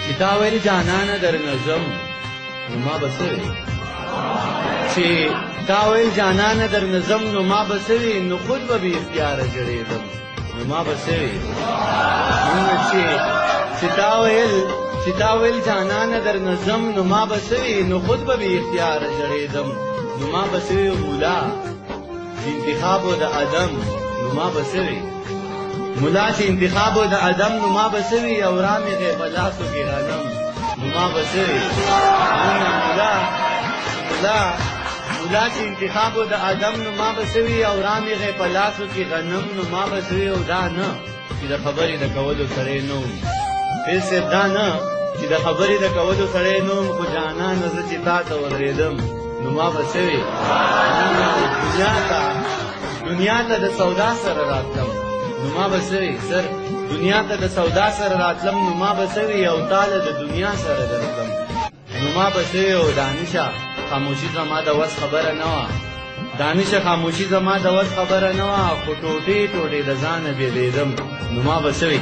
چې تا ویل جانانه در نظم نو ما به څه وي چې تا ویل جانانه در نظم نو ما به څه وي نو خود به بې اختیاره ژړېدم نو ما به څه وي چې تا ویل جانانه در نظم نو ما به څه وي نو خود به بې اختیاره ژړېدم نو ما به څه وي مولا چې انتخاب و د ادم نو ما به څه وي مولا چې انتخاب و د ادم نو ما به څه وي او رامې غې په لاسو کې غنم نو ما به څه وي مولا چې انتخاب و د ادم نو ما به څه وي او رامې غې په لاسو کې غنم نو ما به څه وي او دا نه چې د خبرې د کولو سړی نه وم پیر صاحب دا نه چې د خبرې د کولو سړی نه وم خو جانانه زه چې تا ته ودرېدم نو ما به څه وي دنیا ته د سودا سره راتلم نو ما به څه وي سر دنیا ته د سودا سره راتلم نو ما به څه وي او تاله د دنیا سره درتلم نو ما به څه وي او دانشه خاموشي زما د وس خبره نه وه دانشه خاموشي زما د وس خبره نه وه خو ټوټې ټوټې د ځانه بېلېدم نو ما به څه وي